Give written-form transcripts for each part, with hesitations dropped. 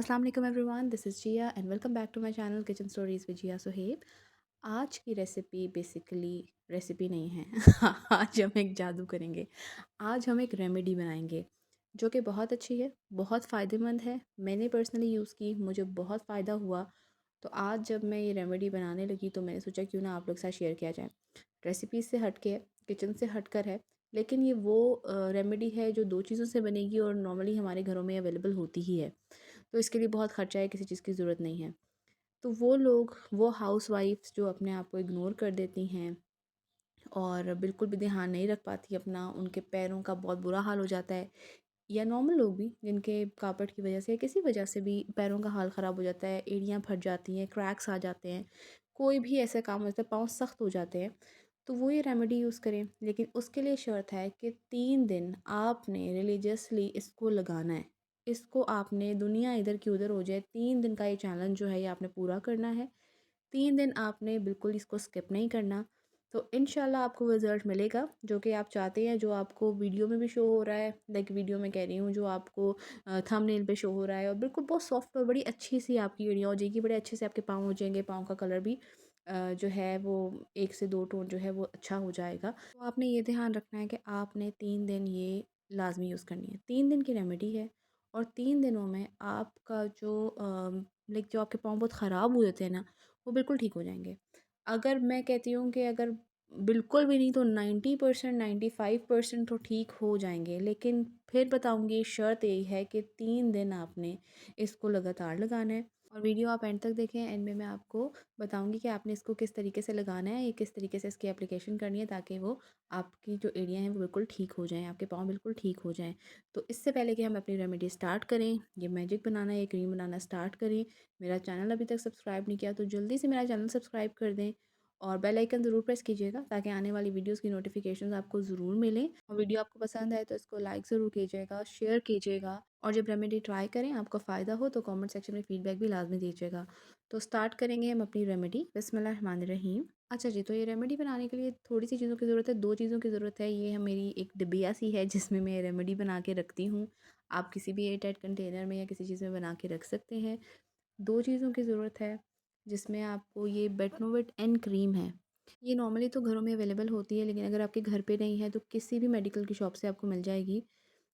अस्सलाम वालेकुम everyone, this is Zia and welcome back to my channel Kitchen Stories with Zia Suhaib. आज की रेसिपी बेसिकली रेसिपी नहीं है। आज हम एक जादू करेंगे। आज हम एक रेमेडी बनाएंगे जो कि बहुत अच्छी है, बहुत फ़ायदेमंद है। मैंने पर्सनली यूज़ की, मुझे बहुत फ़ायदा हुआ। तो आज जब मैं ये रेमेडी बनाने लगी तो मैंने सोचा क्यों ना आप लोग के साथ शेयर किया जाए। रेसिपी से हट के, किचन से हट कर है, लेकिन ये वो रेमेडी है जो दो चीज़ों से बनेगी और नॉर्मली हमारे घरों में अवेलेबल होती ही है। तो इसके लिए बहुत ख़र्चा है, किसी चीज़ की ज़रूरत नहीं है। तो वो लोग, वो हाउसवाइफ्स जो अपने आप को इग्नोर कर देती हैं और बिल्कुल भी ध्यान नहीं रख पाती अपना, उनके पैरों का बहुत बुरा हाल हो जाता है, या नॉर्मल लोग भी जिनके कापड़ की वजह से या किसी वजह से भी पैरों का हाल ख़राब हो जाता है, एड़ियाँ फट जाती हैं, क्रैक्स आ जाते हैं, कोई भी ऐसा काम होता है, पाँव सख्त हो जाते हैं, तो वो ये रेमेडी यूज़ करें। लेकिन उसके लिए शर्त है कि 3 दिन आपने रिलीजियसली इसको लगाना है। इसको आपने, दुनिया इधर की उधर हो जाए, 3 दिन का ये चैलेंज जो है ये आपने पूरा करना है। 3 दिन आपने बिल्कुल इसको स्किप नहीं करना। तो इंशाल्लाह आपको रिज़ल्ट मिलेगा जो कि आप चाहते हैं, जो आपको वीडियो में भी शो हो रहा है, लाइक वीडियो में कह रही हूँ, जो आपको थंबनेल पे शो हो रहा है, और बिल्कुल बहुत सॉफ्ट और बड़ी अच्छी सी आपकी एड़ियाँ हो जाएगी, बड़े अच्छे से आपके पाँव हो जाएंगे, पाँव का कलर भी जो है वो 1 से 2 टोन जो है वो अच्छा हो जाएगा। तो आपने ये ध्यान रखना है कि आपने 3 दिन ये लाजमी यूज़ करनी है। 3 दिन की रेमेडी है और 3 दिनों में आपका जो लाइक जो आपके पाँव बहुत ख़राब हुए थे ना, वो बिल्कुल ठीक हो जाएँगे। अगर मैं कहती हूँ कि अगर बिल्कुल भी नहीं तो 90% 95% तो ठीक हो जाएँगे। लेकिन फिर बताऊँगी, शर्त यही है कि 3 दिन आपने इसको लगातार लगाना है और वीडियो आप एंड तक देखें। एंड में मैं आपको बताऊँगी कि आपने इसको किस तरीके से लगाना है, या किस तरीके से इसकी एप्लीकेशन करनी है, ताकि वो आपकी जो एड़ियाँ हैं वो बिल्कुल ठीक हो जाएँ, आपके पाँव बिल्कुल ठीक हो जाएँ। तो इससे पहले कि हम अपनी रेमेडी स्टार्ट करें, ये मैजिक बनाना, ये क्रीम बनाना स्टार्ट करें, मेरा चैनल अभी तक सब्सक्राइब नहीं किया तो जल्दी से मेरा चैनल सब्सक्राइब कर दें और बेल आइकन ज़रूर प्रेस कीजिएगा ताकि आने वाली वीडियोस की नोटिफिकेशंस आपको ज़रूर मिलें। और वीडियो आपको पसंद आए तो इसको लाइक ज़रूर कीजिएगा, शेयर कीजिएगा, और जब रेमेडी ट्राई करें आपको फ़ायदा हो तो कमेंट सेक्शन में फ़ीडबैक भी लाजमी दीजिएगा। तो स्टार्ट करेंगे हम अपनी रेमेडी। बिस्मिल्लाहिर्रहमानिर्रहीम। अच्छा जी, तो ये रेमेडी बनाने के लिए थोड़ी सी चीज़ों की ज़रूरत है, 2 चीज़ों की ज़रूरत है। ये मेरी एक डिबिया सी है जिसमें मैं रेमेडी बना के रखती हूँ। आप किसी भी एयर टाइट कंटेनर में या किसी चीज़ में बना के रख सकते हैं। 2 चीज़ों की ज़रूरत है जिसमें आपको, ये बेटनोवेट एन क्रीम है। ये नॉर्मली तो घरों में अवेलेबल होती है, लेकिन अगर आपके घर पे नहीं है तो किसी भी मेडिकल की शॉप से आपको मिल जाएगी।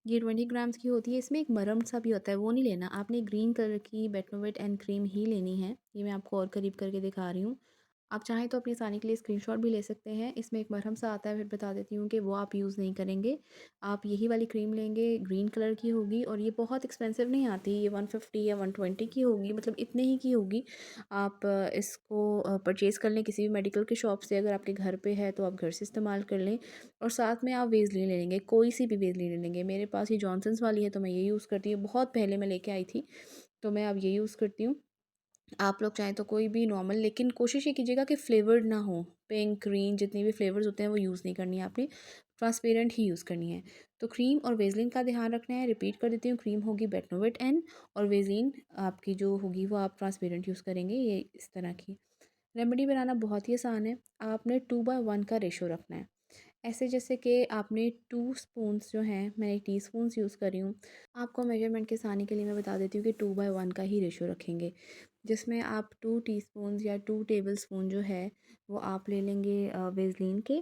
ये 20 ग्राम्स की होती है। इसमें एक मरहम सा भी होता है, वो नहीं लेना आपने, ग्रीन कलर की बेटनोवेट एन क्रीम ही लेनी है। ये मैं आपको और करीब करके दिखा रही हूँ। आप चाहें तो अपनी आसानी के लिए स्क्रीनशॉट भी ले सकते हैं। इसमें एक मरहम सा आता है, फिर बता देती हूँ कि वो आप यूज़ नहीं करेंगे। आप यही वाली क्रीम लेंगे, ग्रीन कलर की होगी, और ये बहुत एक्सपेंसिव नहीं आती, ये 150 या 120 की होगी, मतलब इतने ही की होगी। आप इसको परचेज़ कर लें किसी भी मेडिकल की शॉप से। अगर आपके घर पे है तो आप घर से इस्तेमाल कर लें। और साथ में आप वेज़लिन ले लेंगे, कोई सी भी वेज़लिन ले लेंगे। मेरे पास ये जॉनसन्स वाली है तो मैं ये यूज़ करती हूँ, बहुत पहले मैं लेके आई थी, तो मैं अब ये यूज़ करती हूँ। आप लोग चाहें तो कोई भी नॉर्मल, लेकिन कोशिश ये कीजिएगा कि फ्लेवर्ड ना हो। पिंक, ग्रीन, जितनी भी फ्लेवर्स होते हैं वो यूज़ नहीं करनी है आपने, ट्रांसपेरेंट ही यूज़ करनी है। तो क्रीम और वेज़लिन का ध्यान रखना है। रिपीट कर देती हूँ, क्रीम होगी बेटनोवेट एन, और वेज़लिन आपकी जो होगी वो आप ट्रांसपेरेंट यूज़ करेंगे, ये इस तरह की। रेमेडी बनाना बहुत ही आसान है। आपने 2/1 का रेशो रखना है। ऐसे जैसे कि आपने 2 स्पून्स जो हैं, मैं टीस्पून्स यूज़ कर रही हूँ। आपको मेजरमेंट के आसानी के लिए मैं बता देती हूँ कि 2/1 का ही रेशो रखेंगे, जिसमें आप 2 टीस्पून्स या 2 टेबलस्पून जो है वो आप ले लेंगे वेज़लिन के।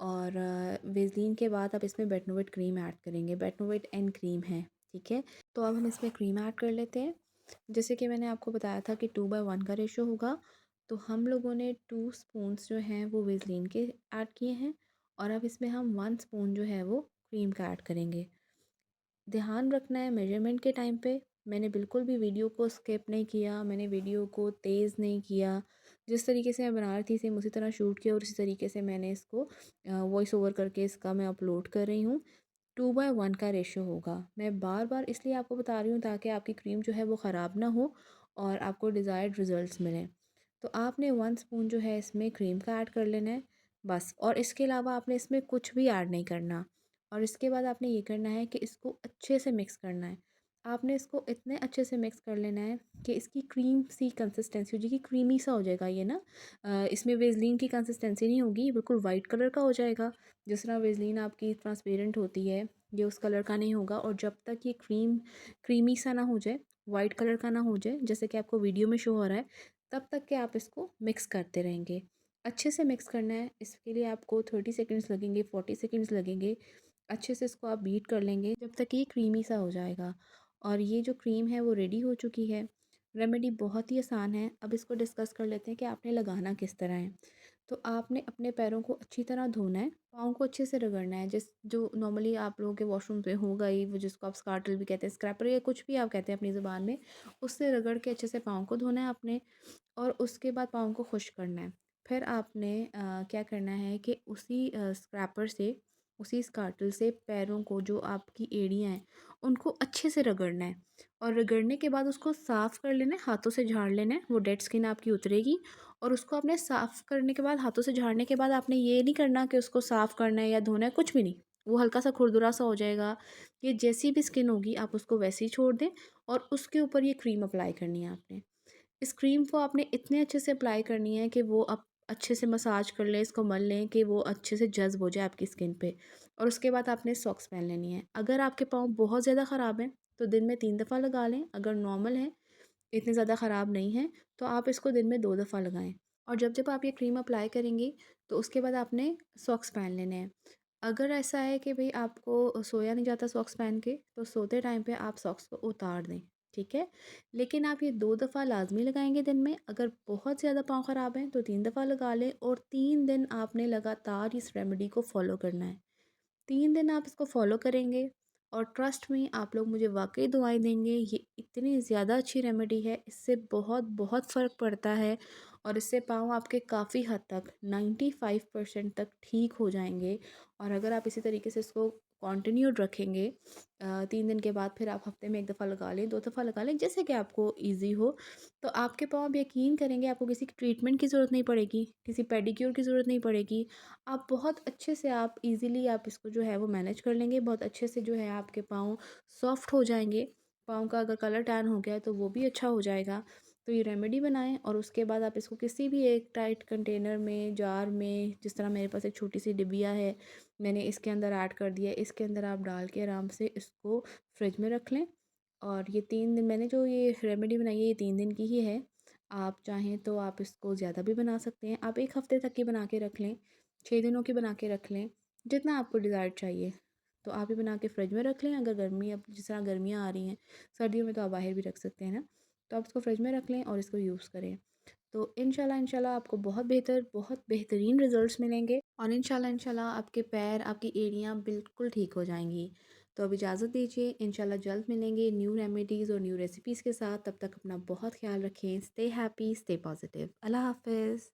और वेज़लिन के बाद आप इसमें बेटनोवेट क्रीम ऐड करेंगे। बेटनोवेट एन क्रीम है, ठीक है। तो अब हम इसमें क्रीम ऐड कर लेते हैं। जैसे कि मैंने आपको बताया था कि 2/1 का रेशो होगा, तो हम लोगों ने 2 स्पून्स जो हैं वो वेज़लिन के ऐड किए हैं, और अब इसमें हम 1 स्पून जो है वो क्रीम का ऐड करेंगे। ध्यान रखना है मेजरमेंट के टाइम पे। मैंने बिल्कुल भी वीडियो को स्किप नहीं किया, मैंने वीडियो को तेज़ नहीं किया। जिस तरीके से मैं बना रही थी सेम उसी तरह शूट किया, और इसी तरीके से मैंने इसको वॉइस ओवर करके इसका मैं अपलोड कर रही हूँ। 2/1 का रेशो होगा। मैं बार बार इसलिए आपको बता रही हूँ ताकि आपकी क्रीम जो है वो ख़राब ना हो और आपको डिज़ायर्ड रिज़ल्ट्स मिलें। तो आपने 1 स्पून जो है इसमें क्रीम का ऐड कर लेना है बस, और इसके अलावा आपने इसमें कुछ भी ऐड नहीं करना। और इसके बाद आपने ये करना है कि इसको अच्छे से मिक्स करना है। आपने इसको इतने अच्छे से मिक्स कर लेना है कि इसकी क्रीम सी कंसिस्टेंसी हो जाएगी, क्रीमी सा हो जाएगा ये ना। इसमें वेज़लिन की कंसिस्टेंसी नहीं होगी, ये बिल्कुल वाइट कलर का हो जाएगा। जिस तरह वेज़लिन आपकी ट्रांसपेरेंट होती है, ये उस कलर का नहीं होगा। और जब तक ये क्रीमी सा ना हो जाए वाइट कलर का ना हो जाए, जैसे कि आपको वीडियो में शो हो रहा है, तब तक के आप इसको मिक्स करते रहेंगे। अच्छे से मिक्स करना है, इसके लिए आपको 30 सेकंड्स लगेंगे, 40 सेकंड्स लगेंगे। अच्छे से इसको आप बीट कर लेंगे जब तक ये क्रीमी सा हो जाएगा। और ये जो क्रीम है वो रेडी हो चुकी है। रेमेडी बहुत ही आसान है। अब इसको डिस्कस कर लेते हैं कि आपने लगाना किस तरह है। तो आपने अपने पैरों को अच्छी तरह धोना है, पाँव को अच्छे से रगड़ना है, जिस जो नॉर्मली आप लोगों के वॉशरूम पे होगा ही, वो जिसको आप स्कार्टल भी कहते हैं, स्क्रैपर या कुछ भी आप कहते हैं अपनी ज़ुबान में, उससे रगड़ के अच्छे से पाँव को धोना है आपने। और उसके बाद पाँव को खुश्क करना है। फिर आपने क्या करना है कि उसी स्क्रैपर से, उसी स्कार्टल से पैरों को, जो आपकी एड़ियाँ हैं, उनको अच्छे से रगड़ना है। और रगड़ने के बाद उसको साफ़ कर लेना है, हाथों से झाड़ लेना है, वो डेड स्किन आपकी उतरेगी। और उसको आपने साफ़ करने के बाद, हाथों से झाड़ने के बाद, आपने ये नहीं करना कि उसको साफ़ करना है या धोना है, कुछ भी नहीं। वो हल्का सा खुरदुरा सा हो जाएगा। ये जैसी भी स्किन होगी आप उसको वैसे ही छोड़ दें। और उसके ऊपर ये क्रीम अप्लाई करनी है आपने। इस क्रीम को आपने इतने अच्छे से अप्लाई करनी है कि वो आप अच्छे से मसाज कर लें, इसको मल लें कि वो अच्छे से जज़्ब हो जाए आपकी स्किन पे। और उसके बाद आपने सॉक्स पहन लेनी है। अगर आपके पाँव बहुत ज़्यादा ख़राब हैं तो दिन में 3 दफ़ा लगा लें। अगर नॉर्मल है, इतने ज़्यादा ख़राब नहीं है, तो आप इसको दिन में 2 दफ़ा लगाएं। और जब जब आप ये क्रीम अप्लाई करेंगी तो उसके बाद आपने सॉक्स पहन लेने हैं। अगर ऐसा है कि भाई आपको सोया नहीं जाता सॉक्स पहन के, तो सोते टाइम पे आप सॉक्स को उतार दें, ठीक है। लेकिन आप ये 2 दफ़ा लाजमी लगाएंगे दिन में। अगर बहुत ज़्यादा पाँव ख़राब हैं तो 3 दफ़ा लगा लें। और 3 दिन आपने लगातार इस रेमेडी को फॉलो करना है। 3 दिन आप इसको फॉलो करेंगे और ट्रस्ट में आप लोग मुझे वाकई दुआएं देंगे। ये इतनी ज़्यादा अच्छी रेमेडी है, इससे बहुत बहुत फ़र्क पड़ता है। और इससे पाँव आपके काफ़ी हद तक 95% तक ठीक हो जाएंगे। और अगर आप इसी तरीके से इसको कंटिन्यूड रखेंगे, 3 दिन के बाद फिर आप हफ्ते में 1 दफ़ा लगा लें, 2 दफ़ा लगा लें, जैसे कि आपको ईजी हो, तो आपके पाँव, आप यकीन करेंगे, आपको किसी ट्रीटमेंट की ज़रूरत नहीं पड़ेगी, किसी पेडिक्योर की ज़रूरत नहीं पड़ेगी। आप बहुत अच्छे से, आप इजीली आप इसको जो है वो मैनेज कर लेंगे। बहुत अच्छे से जो है आपके पाँव सॉफ्ट हो जाएंगे। पाँव का अगर कलर टैन हो गया है तो वो भी अच्छा हो जाएगा। तो ये रेमेडी बनाएं और उसके बाद आप इसको किसी भी एक टाइट कंटेनर में, जार में, जिस तरह मेरे पास एक छोटी सी डिबिया है, मैंने इसके अंदर ऐड कर दिया है, इसके अंदर आप डाल के आराम से इसको फ्रिज में रख लें। और ये 3 दिन मैंने जो ये रेमेडी बनाई है, ये 3 दिन की ही है। आप चाहें तो आप इसको ज़्यादा भी बना सकते हैं। आप 1 हफ़्ते तक की बना के रख लें, 6 दिनों की बना के रख लें, जितना आपको डिज़ायर चाहिए। तो आप ही बना के फ्रिज में रख लें। अगर गर्मी, अब जिस तरह गर्मियाँ आ रही हैं, सर्दियों में तो आप बाहर भी रख सकते हैं ना। तो आप इसको फ्रिज में रख लें और इसको यूज़ करें। तो इंशाल्लाह इंशाल्लाह आपको बहुत बेहतर, बहुत बेहतरीन रिज़ल्ट्स मिलेंगे। और इंशाल्लाह इंशाल्लाह आपके पैर, आपकी एड़ियाँ बिल्कुल ठीक हो जाएंगी। तो अब इजाज़त दीजिए, इंशाल्लाह जल्द मिलेंगे न्यू रेमेडीज़ और न्यू रेसिपीज़ के साथ। तब तक अपना बहुत ख्याल रखें। Stay happy, stay positive. Allah हाफ़िज़।